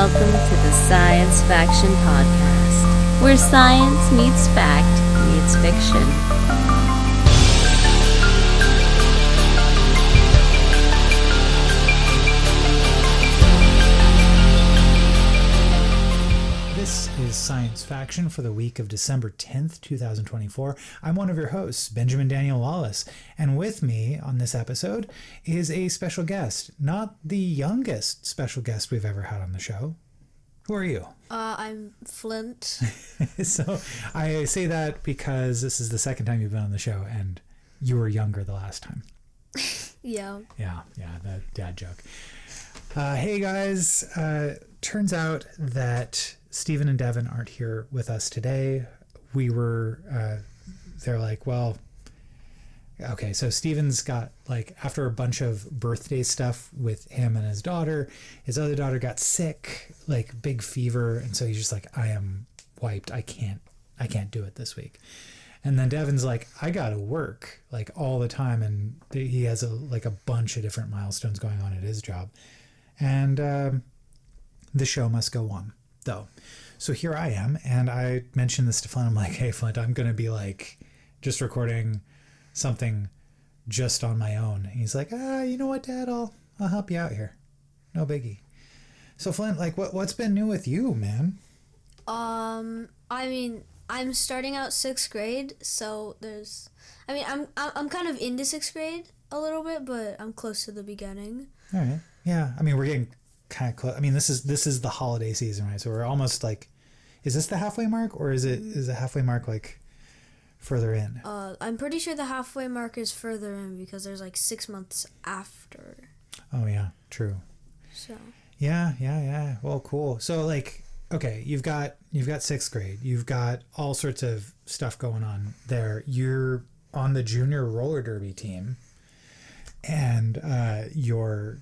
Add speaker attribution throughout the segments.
Speaker 1: welcome to the Science Faction Podcast, where science meets fact meets fiction.
Speaker 2: This is Science Faction for the week of December 10th, 2024. I'm one of your hosts, Benjamin Daniel Lawless, and with me on this episode is a special guest, not the youngest special guest we've ever had on the show. Who are you?
Speaker 3: I'm Flint.
Speaker 2: So I say that because this is the second time you've been on the show, and you were younger the last time.
Speaker 3: Yeah.
Speaker 2: Yeah, that dad joke. Hey guys, turns out that Stephen and Devon aren't here with us today. They're like, well, okay, so Stephen's got, like, after a bunch of birthday stuff with him and his other daughter got sick, like big fever. And so he's just like, I am wiped. I can't do it this week. And then Devon's like, I got to work like all the time. And he has a bunch of different milestones going on at his job. And the show must go on, though. So here I am, and I mentioned this to Flint. I'm like, hey, Flint, I'm going to be like just recording something just on my own. And he's like, you know what, Dad? I'll help you out here. No biggie. So Flint, like, what's been new with you, man?
Speaker 3: I mean, I'm starting out 6th grade, so I'm kind of into 6th grade a little bit, but I'm close to the beginning.
Speaker 2: All right. Yeah. I mean, we're getting kind of close. I mean, this is the holiday season, right? So we're almost like, is this the halfway mark, or is the halfway mark like further in?
Speaker 3: I'm pretty sure the halfway mark is further in because there's like 6 months after.
Speaker 2: Oh yeah, true.
Speaker 3: So.
Speaker 2: Yeah. Well, cool. So like, okay, you've got 6th grade. You've got all sorts of stuff going on there. You're on the junior roller derby team, and you're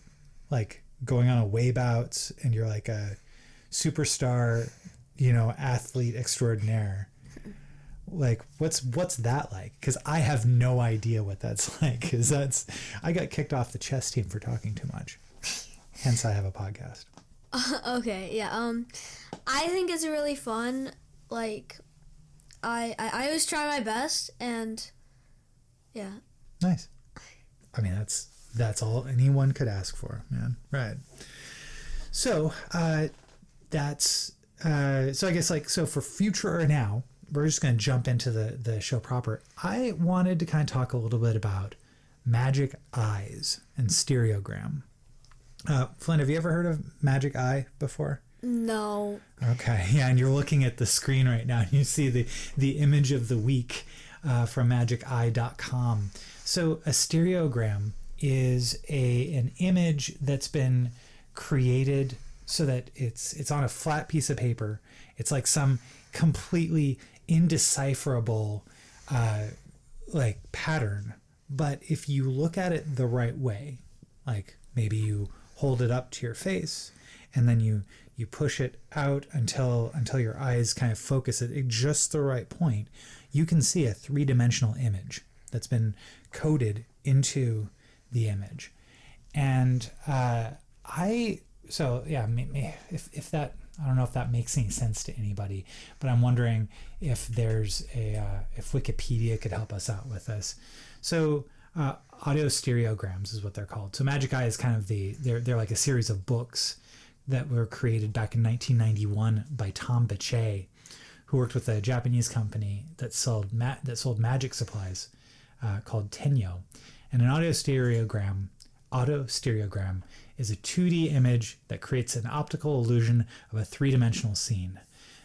Speaker 2: like going on away bouts, and you're like a superstar, athlete extraordinaire. Like, what's that like? Because I have no idea what that's like. Because I got kicked off the chess team for talking too much. Hence, I have a podcast.
Speaker 3: Okay, yeah. I think it's really fun. Like, I always try my best, and yeah. Nice.
Speaker 2: I mean, that's all anyone could ask for, man. Right. So, so I guess, like, so for future or now, we're just going to jump into the show proper. I wanted to kind of talk a little bit about magic eyes and stereogram. Flynn, have you ever heard of magic eye before?
Speaker 3: No.
Speaker 2: Okay. Yeah. And you're looking at the screen right now, and you see the image of the week from magiceye.com. So a stereogram is an image that's been created so that it's on a flat piece of paper. It's like some completely indecipherable like pattern. But if you look at it the right way, like maybe you hold it up to your face, and then you push it out until your eyes kind of focus at just the right point, you can see a three-dimensional image that's been coded into the image. And if that, I don't know if that makes any sense to anybody, but I'm wondering if there's if Wikipedia could help us out with this. So audio stereograms is what they're called. So Magic Eye is kind of they're like a series of books that were created back in 1991 by Tom Bachet, who worked with a Japanese company that sold magic supplies called Tenyo. And an audio stereogram is a 2D image that creates an optical illusion of a three-dimensional scene.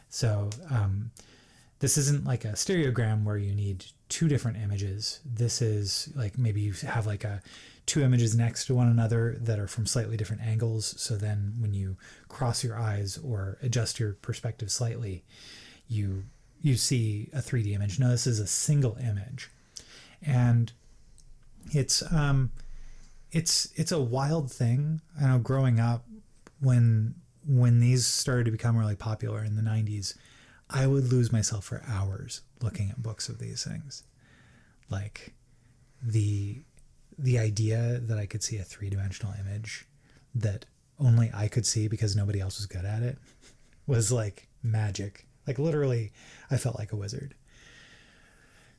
Speaker 2: So this isn't like a stereogram where you need two different images. This is like maybe you have like two images next to one another that are from slightly different angles. So then when you cross your eyes or adjust your perspective slightly, you see a 3D image. No, this is a single image. And it's a wild thing. I know growing up, when these started to become really popular in the 90s, I would lose myself for hours looking at books of these things. Like the idea that I could see a three-dimensional image that only I could see because nobody else was good at it was like magic. Like literally, I felt like a wizard.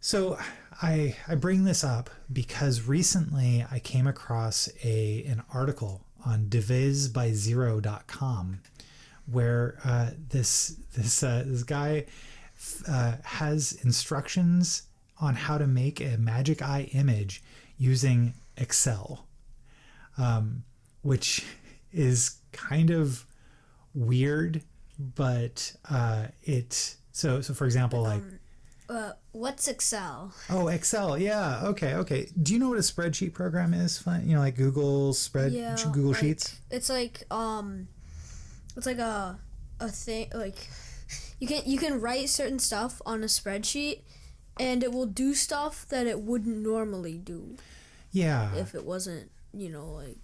Speaker 2: So I bring this up because recently I came across an article on divisbyzero.com where this guy has instructions on how to make a magic eye image using Excel, which is kind of weird, but so for example, like
Speaker 3: what's Excel?
Speaker 2: Oh, Excel. Yeah. Okay. Do you know what a spreadsheet program is? You know, like Google Google Sheets.
Speaker 3: It's like a thing, like you can write certain stuff on a spreadsheet and it will do stuff that it wouldn't normally do.
Speaker 2: Yeah.
Speaker 3: If it wasn't, like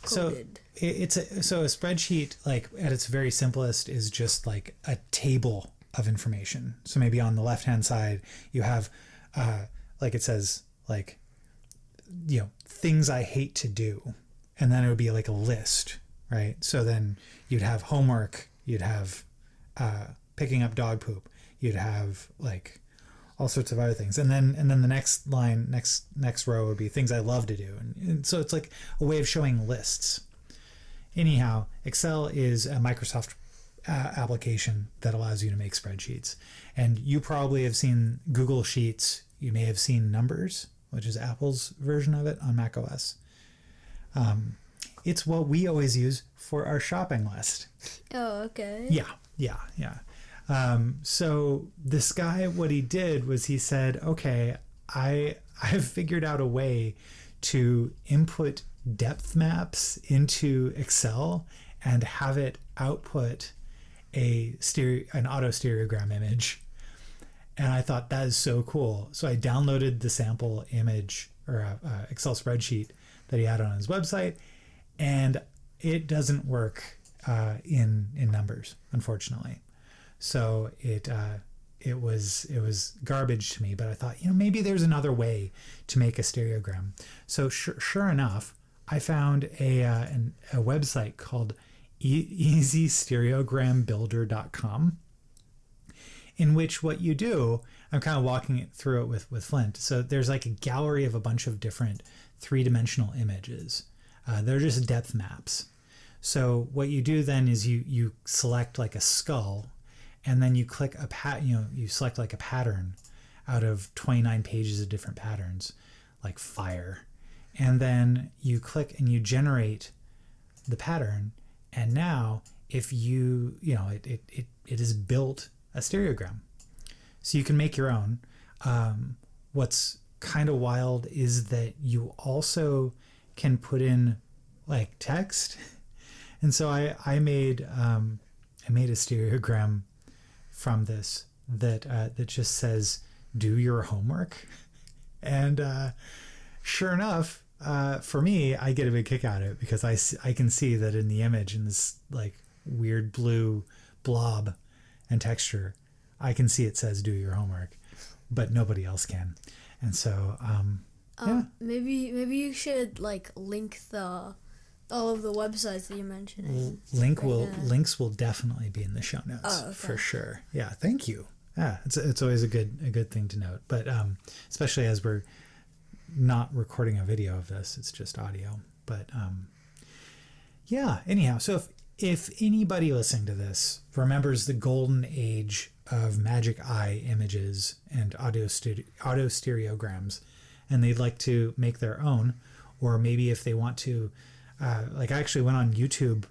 Speaker 2: So
Speaker 3: coded.
Speaker 2: it's a spreadsheet, like at its very simplest, is just like a table of information. So maybe on the left hand side you have like it says like, things I hate to do, and then it would be like a list, right? So then you'd have homework, you'd have picking up dog poop, you'd have like all sorts of other things, and then the next line, next row would be things I love to do, and so it's like a way of showing lists. Anyhow, Excel is a Microsoft application that allows you to make spreadsheets, and you probably have seen Google Sheets. You may have seen Numbers, which is Apple's version of it on Mac OS. It's what we always use for our shopping list.
Speaker 3: Oh, okay.
Speaker 2: Yeah. So this guy, what he did was he said, okay, I've figured out a way to input depth maps into Excel and have it output an auto stereogram image. And I thought that is so cool. So I downloaded the sample image or Excel spreadsheet that he had on his website, and it doesn't work in Numbers, unfortunately. So it was garbage to me. But I thought, maybe there's another way to make a stereogram. So sure enough, I found a website called easystereogrambuilder.com, in which what you do, I'm kind of walking it through it with Flint. So there's like a gallery of a bunch of different three-dimensional images. They're just depth maps. So what you do then is you select like a skull, and then you click you select like a pattern out of 29 pages of different patterns, like fire. And then you click and you generate the pattern. And now if it is built a stereogram. So you can make your own. What's kind of wild is that you also can put in like text. And so I made a stereogram from this that just says, do your homework. And sure enough, for me, I get a big kick out of it because I can see that in the image, in this like weird blue blob and texture, I can see it says do your homework, but nobody else can. And so yeah.
Speaker 3: Maybe you should like link all of the websites that you're mentioning.
Speaker 2: Links will definitely be in the show notes for sure. Yeah, thank you. Yeah, it's always a good thing to note, but especially as we're not recording a video of this, it's just audio. But yeah, anyhow, so if anybody listening to this remembers the golden age of magic eye images and auto stereograms, and they'd like to make their own, or maybe if they want to, like I actually went on YouTube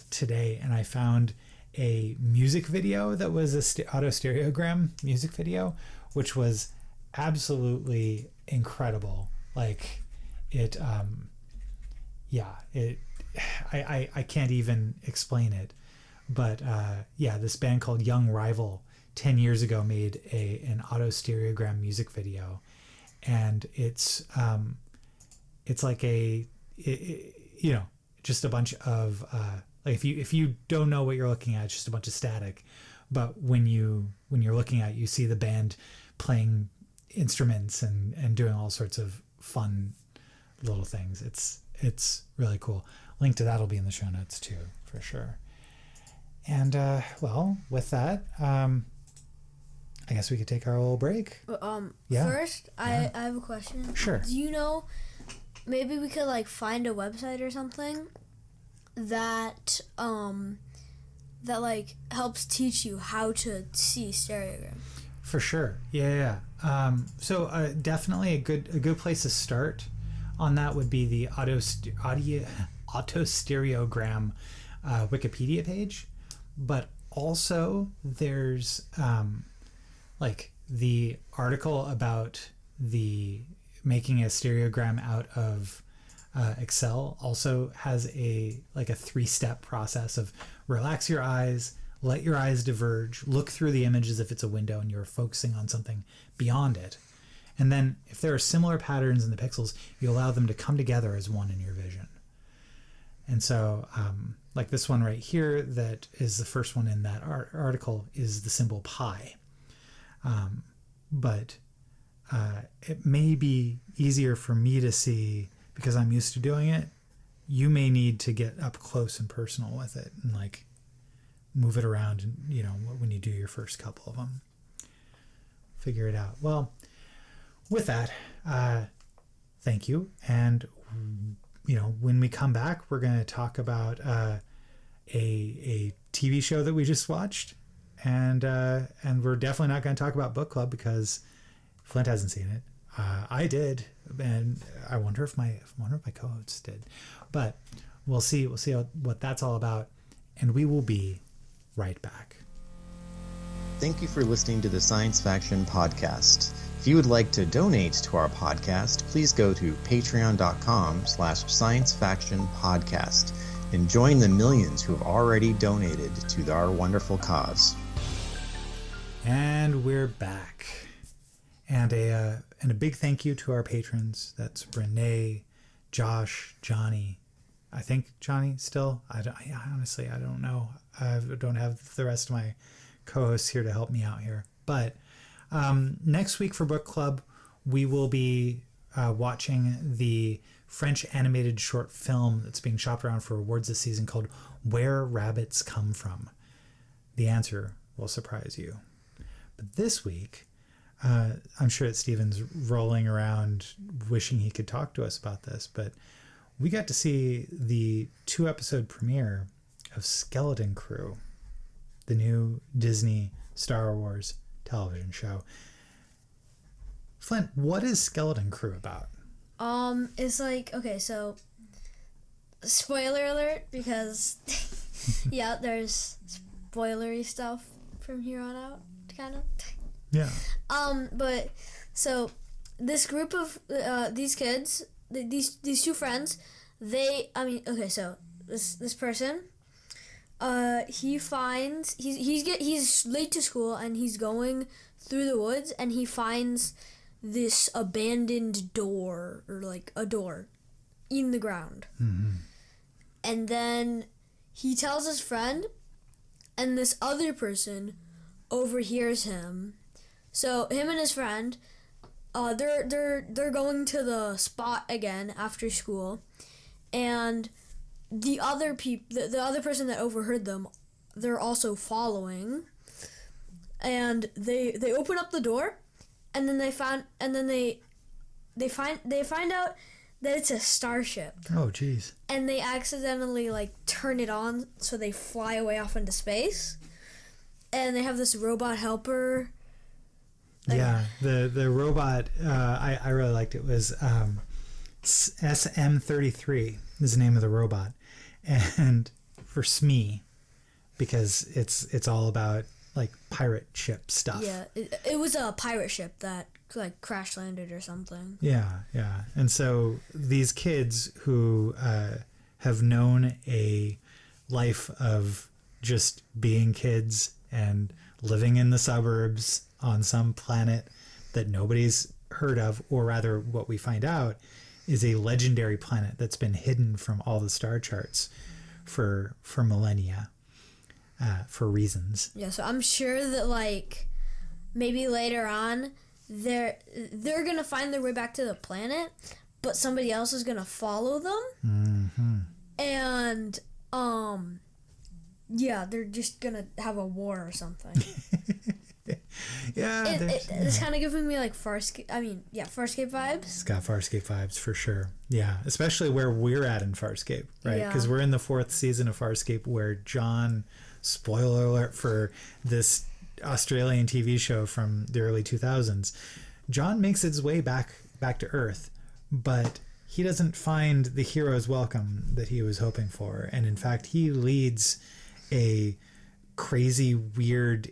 Speaker 2: today and I found a music video that was a auto stereogram music video, which was absolutely incredible. Like it, I can't even explain it, but this band called Young Rival 10 years ago made an auto stereogram music video, and it's like just a bunch of like if you don't know what you're looking at, it's just a bunch of static, but when you're looking at it, you see the band playing instruments and doing all sorts of fun little things. It's really cool. link to that will be in the show notes too, for sure. And well, with that, I guess we could take our little break.
Speaker 3: Yeah. First, I have a question.
Speaker 2: Sure.
Speaker 3: Do you know, maybe we could like find a website or something that that like helps teach you how to see stereogram?
Speaker 2: For sure. Yeah. So definitely a good place to start on that would be the autostereogram Wikipedia page, but also there's like the article about the making a stereogram out of Excel also has a 3-step process of relax your eyes, let your eyes diverge, look through the image as if it's a window and you're focusing on something beyond it. And then if there are similar patterns in the pixels, you allow them to come together as one in your vision. And so like this one right here that is the first one in that article is the symbol pi. But it may be easier for me to see because I'm used to doing it. You may need to get up close and personal with it and like move it around and, when you do your first couple of them, figure it out. Well, with that, thank you. And, when we come back, we're going to talk about a TV show that we just watched. And we're definitely not going to talk about book club because Flint hasn't seen it. I did, and I wonder if my co-hosts did. But we'll see what that's all about, and we will be right back.
Speaker 4: Thank you for listening to the Science Faction Podcast. If you would like to donate to our podcast, please go to patreon.com/sciencefactionpodcast and join the millions who have already donated to our wonderful cause.
Speaker 2: And we're back. And a big thank you to our patrons. That's Renee, Josh, Johnny. I think Johnny still. Honestly, I don't know. I don't have the rest of my co-hosts here to help me out here. But next week for book club, we will be watching the French animated short film that's being shopped around for awards this season called Where Rabbits Come From. The answer will surprise you. But this week, I'm sure that Steven's rolling around wishing he could talk to us about this, but we got to see the 2-episode premiere of Skeleton Crew, the new Disney Star Wars television show. Flint, what is Skeleton Crew about?
Speaker 3: It's like, okay, so spoiler alert, because yeah, there's spoilery stuff from here on out, kind of.
Speaker 2: Yeah.
Speaker 3: But so this group of these kids, these two friends, so this person, he's late to school and he's going through the woods and he finds this abandoned door, or like a door in the ground.
Speaker 2: Mm-hmm.
Speaker 3: And then he tells his friend, and this other person overhears him. So him and his friend, they're going to the spot again after school, and the other the other person that overheard them, they're also following, and they open up the door, and then they find out that it's a starship.
Speaker 2: Oh, geez.
Speaker 3: And they accidentally turn it on, so they fly away off into space, and they have this robot helper.
Speaker 2: Yeah, the robot, I really liked it. It was SM33 is the name of the robot. And for Smee, because it's all about pirate ship stuff.
Speaker 3: Yeah, it was a pirate ship that crash landed or something.
Speaker 2: Yeah. And so these kids who have known a life of just being kids and living in the suburbs on some planet that nobody's heard of, or rather what we find out is a legendary planet that's been hidden from all the star charts for millennia, for reasons.
Speaker 3: Yeah, so I'm sure that maybe later on they're gonna find their way back to the planet, but somebody else is gonna follow them.
Speaker 2: Mm-hmm.
Speaker 3: and yeah, they're just gonna have a war or something.
Speaker 2: Yeah,
Speaker 3: it's kind of giving me like Farscape. Farscape vibes.
Speaker 2: It's got Farscape vibes for sure. Yeah, especially where we're at in Farscape, right? Because we're in the 4th season of Farscape, where John, spoiler alert for this Australian TV show from the early 2000s, John makes his way back to Earth, but he doesn't find the hero's welcome that he was hoping for, and in fact, he leads a crazy, weird,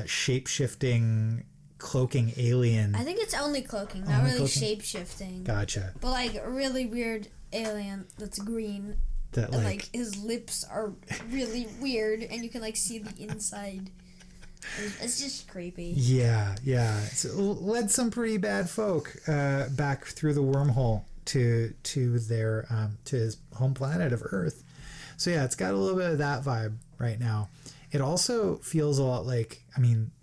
Speaker 2: shape-shifting, cloaking alien.
Speaker 3: I think it's only cloaking, not really shape-shifting.
Speaker 2: Gotcha.
Speaker 3: But like a really weird alien that's green.
Speaker 2: That
Speaker 3: and like his lips are really weird, and you can like see the inside. It's just creepy.
Speaker 2: Yeah. It's led some pretty bad folk back through the wormhole to their to his home planet of Earth. So yeah, it's got a little bit of that vibe right now. It also feels a lot like,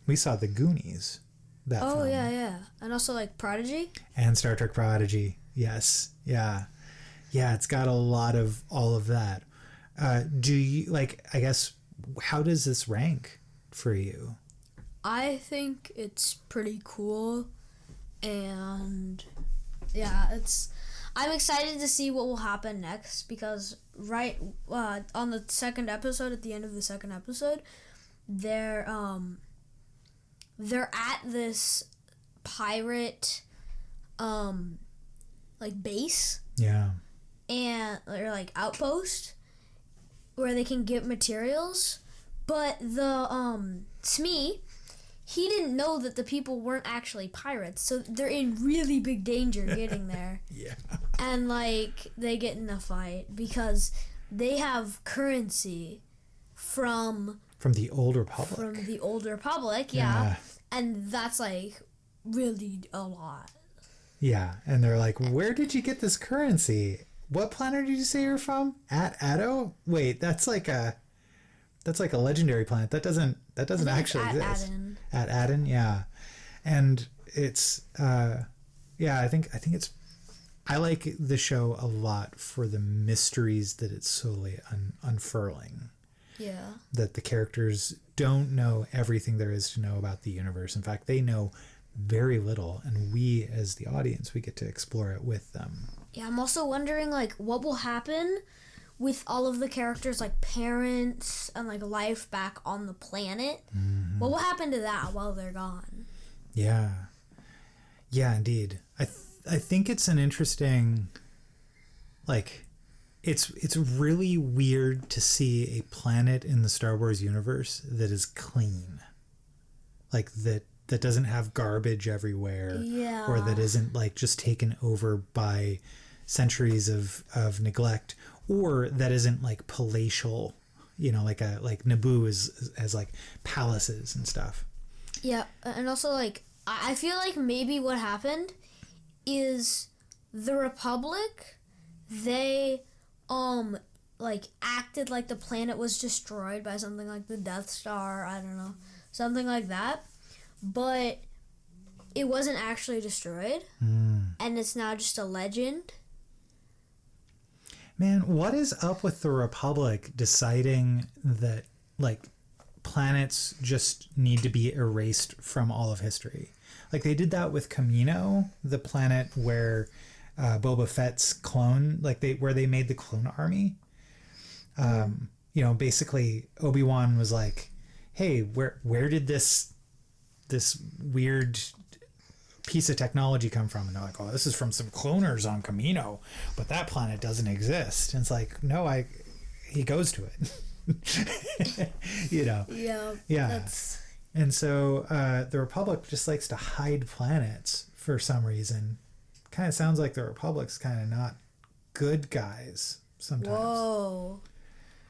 Speaker 2: we saw the Goonies. That film.
Speaker 3: Yeah. And also like Prodigy.
Speaker 2: And Star Trek Prodigy. Yes. Yeah, it's got a lot of all of that. Do you, I guess, how does this rank for you?
Speaker 3: I think it's pretty cool. And yeah, I'm excited to see what will happen next, because on the second episode, at the end of the second episode, they're at this pirate base.
Speaker 2: Yeah.
Speaker 3: And they're outpost where they can get materials, but the Smee, he didn't know that the people weren't actually pirates, so they're in really big danger getting there.
Speaker 2: Yeah.
Speaker 3: And they get in a fight because they have currency from
Speaker 2: the old Republic.
Speaker 3: From the old Republic, yeah. And that's really a lot.
Speaker 2: Yeah, and they're like, "Where did you get this currency? What planet did you say you're from? At Addo? Wait, that's like a legendary planet. That doesn't actually exist.
Speaker 3: Aden.
Speaker 2: At Aden, yeah. And it's I think it's, I like the show a lot for the mysteries that it's slowly unfurling.
Speaker 3: Yeah. That
Speaker 2: the characters don't know everything there is to know about the universe. In fact, they know very little, and we as the audience, we get to explore it with them.
Speaker 3: Yeah, I'm also wondering what will happen with all of the characters, parents and life back on the planet.
Speaker 2: Mm-hmm.
Speaker 3: What will happen to that while they're gone?
Speaker 2: Yeah, indeed. I think it's an interesting, it's really weird to see a planet in the Star Wars universe that is clean, that doesn't have garbage everywhere, or that isn't just taken over by centuries of neglect, or that isn't palatial, like Naboo has palaces and stuff.
Speaker 3: Yeah, and also I feel maybe what happened is the Republic, they acted like the planet was destroyed by something like the Death Star, I don't know, something like that, but it wasn't actually destroyed, and it's now just a legend.
Speaker 2: Man, what is up with the Republic deciding that planets just need to be erased from all of history? They did that with Kamino, the planet where Boba Fett's clone, where they made the clone army. Basically Obi-Wan was like, "Hey, where did this weird piece of technology come from?" And they're like, "Oh, this is from some cloners on Kamino, but that planet doesn't exist." And it's like, no, he goes to it. Yeah. And so the Republic just likes to hide planets for some reason. Kind of sounds like the Republic's kind of not good guys sometimes.
Speaker 3: Whoa.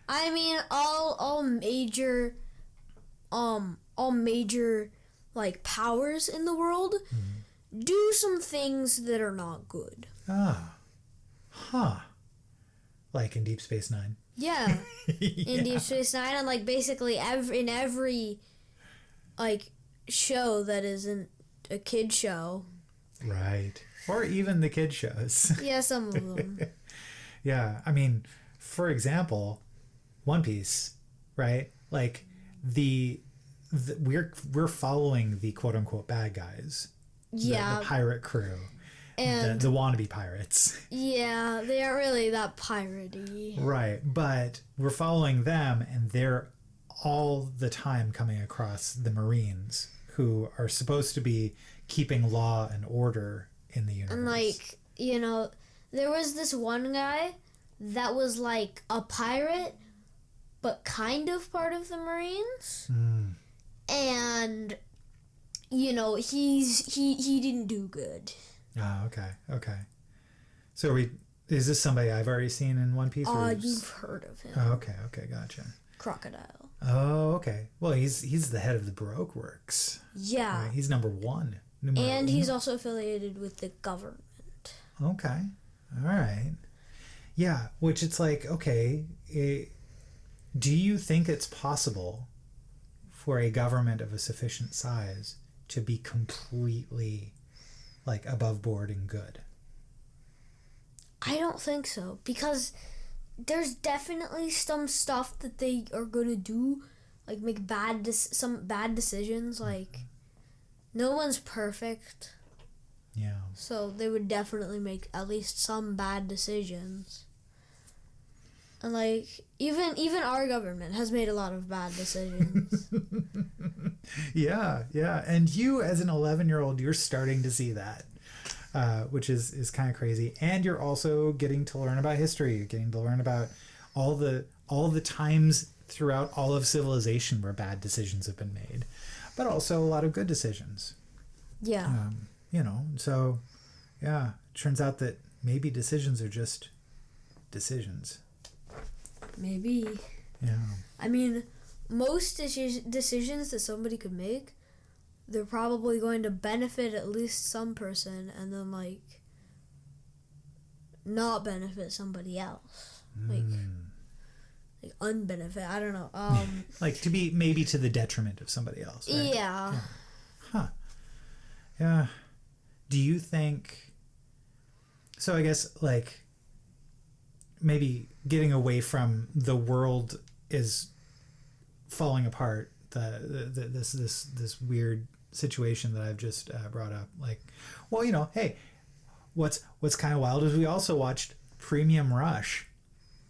Speaker 3: I mean, all major powers in the world do some things that are not good.
Speaker 2: Like in Deep Space Nine.
Speaker 3: Yeah. In Deep Space Nine, and basically in every show that isn't a kid show.
Speaker 2: Right. Or even the kid shows.
Speaker 3: Yeah, some of them.
Speaker 2: Yeah, I mean, for example, One Piece, right? Like we're following the quote unquote bad guys, the pirate crew, and the wannabe pirates.
Speaker 3: Yeah, they aren't really that piratey.
Speaker 2: Right, but we're following them, and they're all the time coming across the Marines, who are supposed to be keeping law and order in the universe.
Speaker 3: And like, you know, there was this one guy that was like a pirate, but kind of part of the Marines. And, you know, he didn't do good.
Speaker 2: Oh, okay. So is this somebody I've already seen in One Piece?
Speaker 3: You've heard of him.
Speaker 2: Oh, okay, gotcha.
Speaker 3: Crocodile.
Speaker 2: Oh, okay. Well, he's the head of the Baroque Works.
Speaker 3: Yeah.
Speaker 2: Right? He's number one.
Speaker 3: And he's also affiliated with the government.
Speaker 2: Okay. All right. Yeah, which it's like, okay, do you think it's possible for a government of a sufficient size to be completely like above board and good?
Speaker 3: I don't think so, because there's definitely some stuff that they are going to do, like make some bad decisions. Like, no one's perfect.
Speaker 2: Yeah.
Speaker 3: So they would definitely make at least some bad decisions. And like, even our government has made a lot of bad decisions.
Speaker 2: Yeah. And you, as an 11-year-old, you're starting to see that, which is kind of crazy. And you're also getting to learn about history. You're getting to learn about all the times throughout all of civilization where bad decisions have been made, but also a lot of good decisions.
Speaker 3: Yeah.
Speaker 2: You know, so yeah, it turns out that maybe decisions are just decisions.
Speaker 3: Maybe.
Speaker 2: Yeah.
Speaker 3: I mean, most decisions that somebody could make, they're probably going to benefit at least some person, and then like not benefit somebody else. Like unbenefit. I don't know.
Speaker 2: Like to be maybe to the detriment of somebody else. Right?
Speaker 3: Yeah.
Speaker 2: Huh. Yeah. Do you think? So I guess like maybe getting away from the world is falling apart. This weird situation that I've just brought up. Like, well, you know, hey, what's kind of wild is we also watched Premium Rush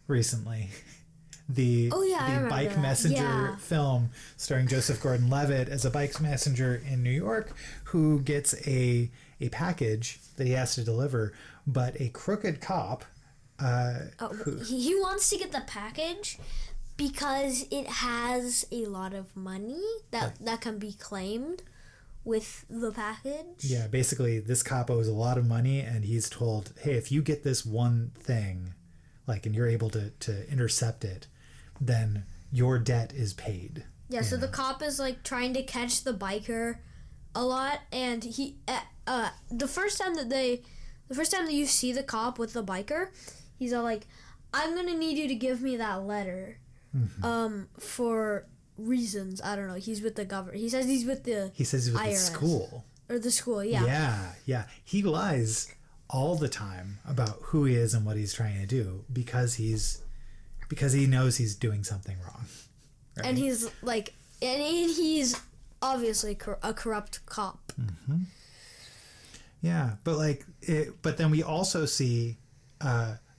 Speaker 2: recently. The bike
Speaker 3: that.
Speaker 2: messenger film starring Joseph Gordon-Levitt as a bike messenger in New York who gets a package that he has to deliver, but a crooked cop
Speaker 3: he wants to get the package because it has a lot of money that can be claimed with the package.
Speaker 2: Yeah, basically this cop owes a lot of money, and he's told, hey, if you get this one thing, like, and you're able to intercept it, then your debt is paid.
Speaker 3: Yeah, so the cop is like trying to catch the biker a lot, and he the first time that you see the cop with the biker, he's all like, I'm gonna need you to give me that letter. For reasons. I don't know. He's with the government. He says he's with the IRS.
Speaker 2: The school.
Speaker 3: Or the school, yeah.
Speaker 2: Yeah. He lies all the time about who he is and what he's trying to do because he knows he's doing something wrong. Right?
Speaker 3: And he's like, and he's obviously a corrupt cop.
Speaker 2: Mm-hmm. Yeah, but then we also see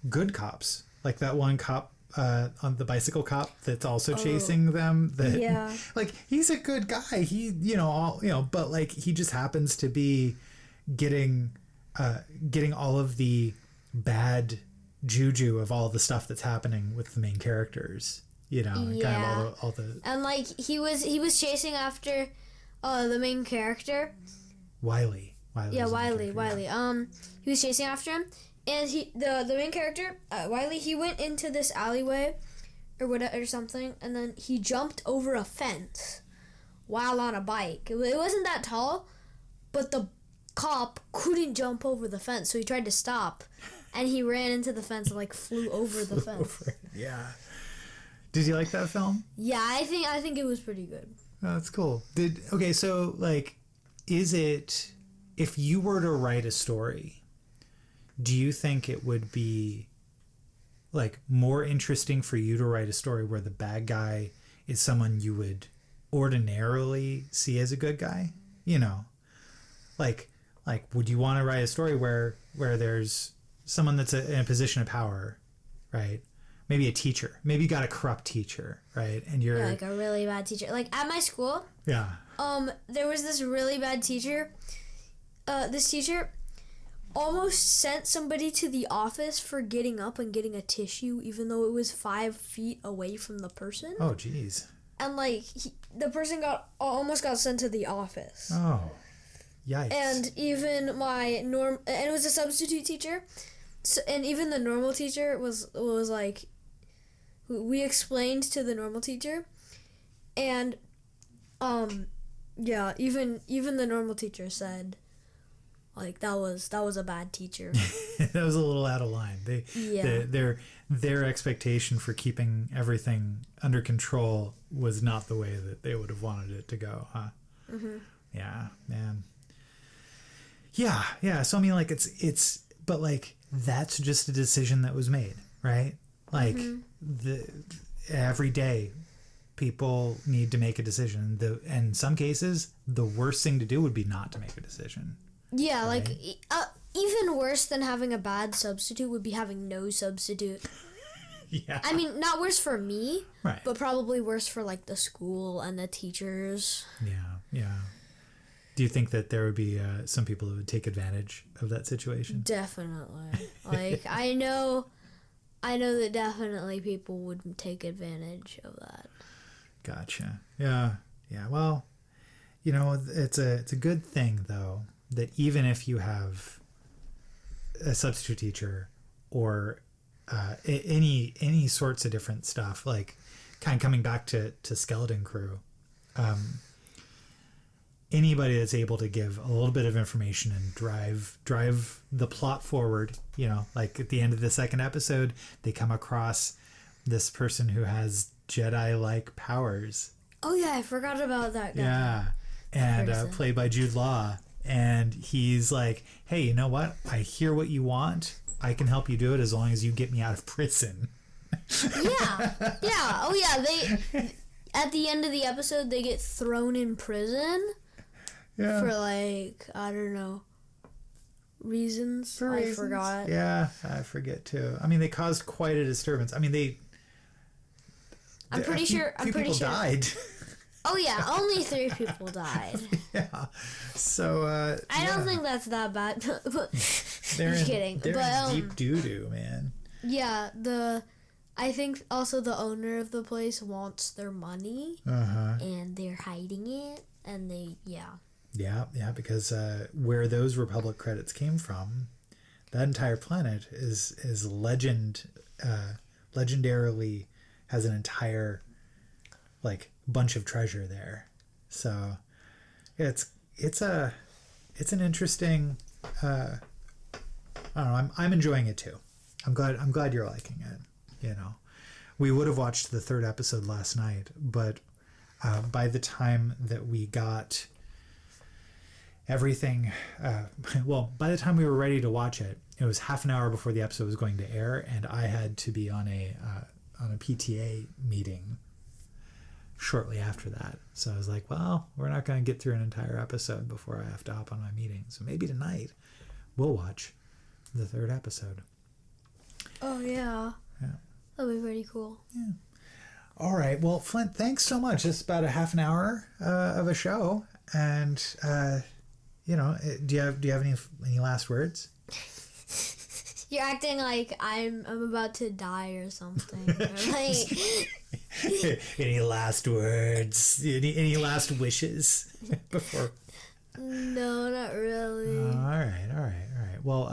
Speaker 2: good cops, like that one cop on the bicycle cop that's also chasing them. Like, he's a good guy. He, but like he just happens to be getting all of the bad juju of all the stuff that's happening with the main characters. And kind of all the
Speaker 3: and like he was chasing after the main character,
Speaker 2: Wiley.
Speaker 3: Wiley. He was chasing after him. And the main character, Wiley, he went into this alleyway or something, and then he jumped over a fence while on a bike. It wasn't that tall, but the cop couldn't jump over the fence, so he tried to stop, and he ran into the fence and like flew over the fence.
Speaker 2: Yeah. Did you like that film?
Speaker 3: Yeah, I think it was pretty good.
Speaker 2: Oh, that's cool. So like, is it, if you were to write a story, do you think it would be like more interesting for you to write a story where the bad guy is someone you would ordinarily see as a good guy? You know, like would you want to write a story where there's someone that's in a position of power, right? Maybe a teacher. Maybe you got a corrupt teacher, right? And you're
Speaker 3: like a really bad teacher. Like at my school,
Speaker 2: yeah.
Speaker 3: There was this really bad teacher. This teacher almost sent somebody to the office for getting up and getting a tissue, even though it was 5 feet away from the person.
Speaker 2: Oh, geez.
Speaker 3: And like the person almost got sent to the office.
Speaker 2: Oh, yikes.
Speaker 3: And even and it was a substitute teacher. So, and even the normal teacher was like, we explained to the normal teacher, and yeah, even the normal teacher said, like, that was a bad teacher.
Speaker 2: That was a little out of line. Their expectation for keeping everything under control was not the way that they would have wanted it to go, huh? Mm-hmm. Yeah, man. Yeah. So I mean, like, it's but like that's just a decision that was made, right? Like every day people need to make a decision. In some cases, the worst thing to do would be not to make a decision.
Speaker 3: Yeah,
Speaker 2: right?
Speaker 3: like even worse than having a bad substitute would be having no substitute.
Speaker 2: Yeah.
Speaker 3: I mean, not worse for me,
Speaker 2: right,
Speaker 3: but probably worse for like the school and the teachers.
Speaker 2: Yeah. Do you think that there would be some people who would take advantage of that situation?
Speaker 3: Definitely. Like I know that definitely people would take advantage of that.
Speaker 2: Gotcha. Yeah. Well, you know, it's a good thing though that even if you have a substitute teacher or any sorts of different stuff, like kind of coming back to Skeleton Crew, anybody that's able to give a little bit of information and drive the plot forward, you know, like at the end of the second episode, they come across this person who has Jedi-like powers.
Speaker 3: Oh yeah, I forgot about that guy.
Speaker 2: Yeah, and played by Jude Law. And he's like, hey, you know what? I hear what you want. I can help you do it as long as you get me out of prison.
Speaker 3: Yeah. Oh yeah, they at the end of the episode they get thrown in prison. Yeah. For like, I don't know, reasons. I forgot.
Speaker 2: Yeah, I forget too. I mean, they caused quite a disturbance. I mean,
Speaker 3: I'm pretty sure
Speaker 2: people died.
Speaker 3: Oh yeah, only 3 people died.
Speaker 2: Yeah. So
Speaker 3: I don't think that's that bad. Just kidding.
Speaker 2: They're in deep doo-doo, man. Yeah,
Speaker 3: I think also the owner of the place wants their money, and they're hiding it, and
Speaker 2: Yeah, because where those Republic credits came from, that entire planet is legendarily has an entire like bunch of treasure there. So it's an interesting I don't know, I'm enjoying it too. I'm glad you're liking it. You know, we would have watched the 3rd episode last night, but by the time that we got everything by the time we were ready to watch it, it was half an hour before the episode was going to air, and I had to be on a PTA meeting shortly after that. So I was like, well, we're not going to get through an entire episode before I have to hop on my meeting. So maybe tonight we'll watch the 3rd episode.
Speaker 3: Oh yeah. That'll be pretty cool.
Speaker 2: Yeah. All right. Well, Flint, thanks so much. It's about a half an hour of a show, and you know, do you have any last words?
Speaker 3: You're acting like I'm about to die or something. Like,
Speaker 2: any last words? Any last wishes before?
Speaker 3: No, not really.
Speaker 2: All right. Well,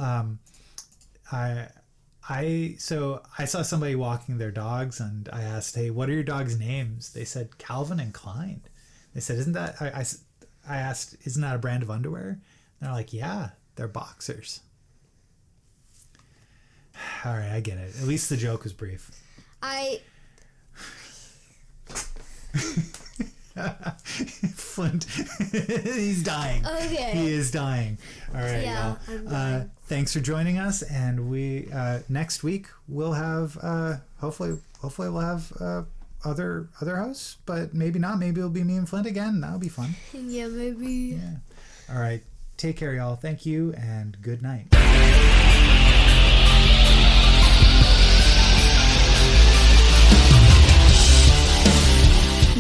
Speaker 2: I saw somebody walking their dogs, and I asked, "Hey, what are your dogs' names?" They said Calvin and Klein. They said, "Isn't that?" I asked, "Isn't that a brand of underwear?" And they're like, "Yeah, they're boxers." All right, I get it. At least the joke was brief. Flint, he's dying.
Speaker 3: Okay.
Speaker 2: He is dying. All right.
Speaker 3: Yeah,
Speaker 2: well, thanks for joining us, and we next week we'll have hopefully we'll have other hosts, but maybe not. Maybe it'll be me and Flint again. That'll be fun.
Speaker 3: Yeah, maybe.
Speaker 2: Yeah. All right. Take care, y'all. Thank you, and good night.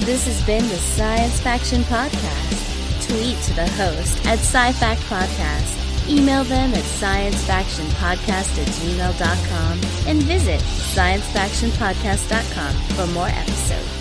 Speaker 1: This has been the Science Faction Podcast. Tweet to the host at SciFact Podcast. Email them at sciencefactionpodcast@gmail.com and visit sciencefactionpodcast.com for more episodes.